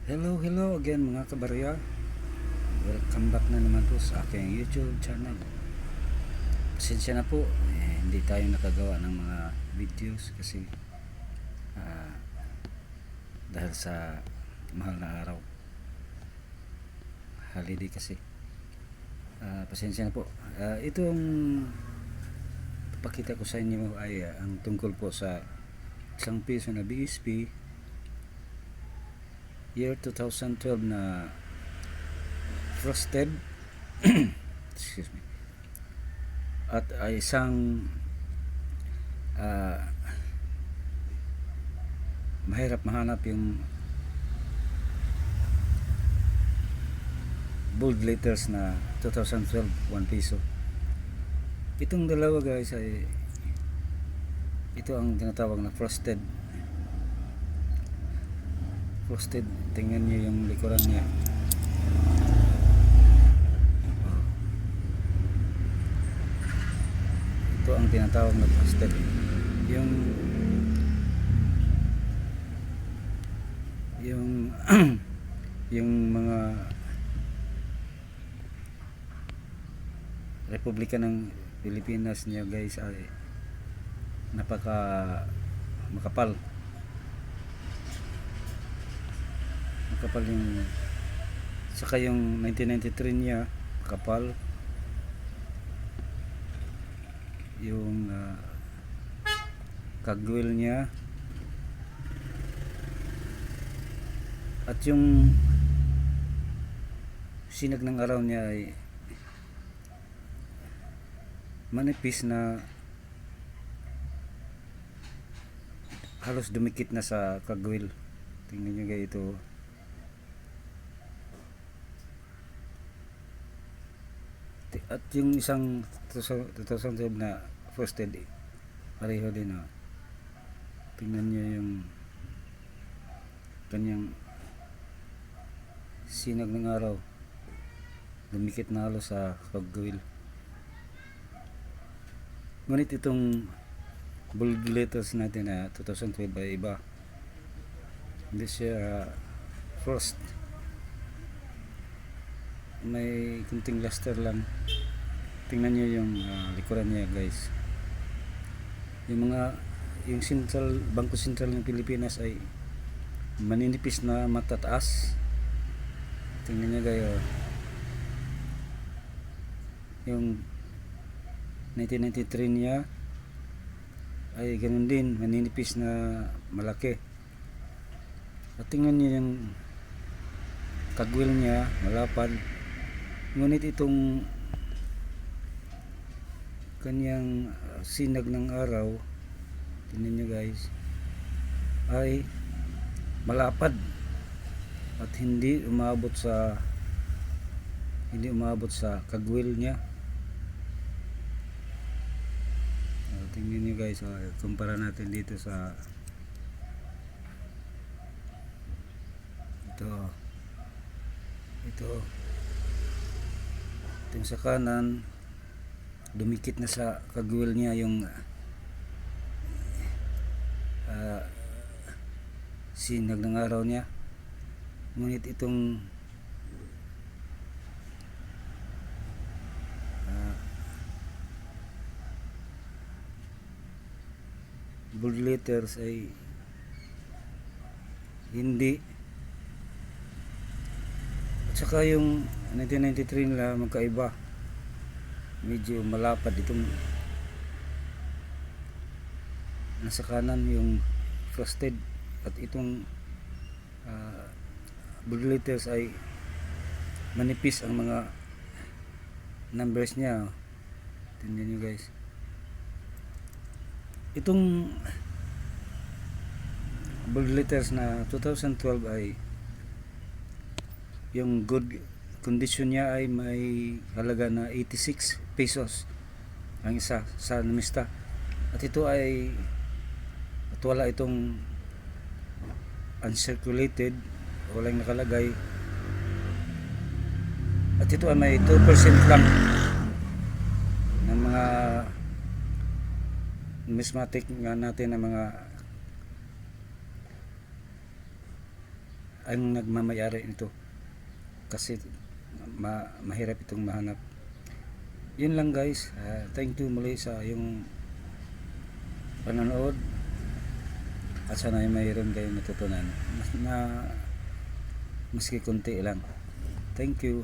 Hello again mga kabarya. Welcome back na naman po sa aking YouTube channel. Pasensya na po, hindi tayo nakagawa ng mga videos kasi ah, dahil sa mahal na araw. Holiday kasi. Pasensya na po. Itong papakita ko sa inyo ay ang tungkol po sa isang piso na BSP year 2012 na frosted excuse me, at isang mahirap mahanap yung bold letters na 2012 1 piso. Itong dalawa guys ay ito ang tinatawag na frosted. Tingnan nyo yung likuran niya. Ito ang tinatawag na frosted. Yung yung mga Republika ng Pilipinas niya guys ay napaka makapal yung saka yung 1993 niya makapal, yung kagwil niya at yung sinag ng araw niya ay manipis na halos dumikit na sa kagwil. Tingnan nyo guys ito. At yung isang 2012 na frosted pareho din tingnan nyo yung kanyang sinag ng araw, dumikit na halos sa kagwil. Ngunit itong bold letters natin na 2012 ay iba, hindi siya frost, may kunting luster lang. Tingnan nyo yung likuran niya guys. Yung Bangko Sentral ng Pilipinas ay maninipis na matataas. Tingnan nyo guys yung 1993 niya ay ganun din, maninipis na malaki. At tingnan nyo yung kagwil niya, malapad. Ngunit itong kanyang sinag ng araw, tingnan nyo guys, ay malapad at hindi umabot sa kagwil niya. Tingnan nyo guys, kumpara natin dito sa itong sa kanan, dumikit na sa kagwil niya yung sinag ng araw niya. Ngunit itong bold letters ay hindi. At saka yung 1993 nila magkaiba, medyo malapad. Itong nasa kanan yung frosted at itong bold letters ay manipis ang mga numbers niya. Tingnan nyo guys, itong bold letters na 2012 ay yung good condition niya ay may halaga na 86 pesos ang isa sa numista. At ito ay at wala itong uncirculated, walang nakalagay. At ito ay may 2% lang ng mga numismatic nga natin ng mga ang nagmamayari nito, kasi mahirap itong mahanap. Yun lang guys. Thank you muli sa yung panonood, at sana ay mayroon kayong natutunan, maski konti lang. Thank you.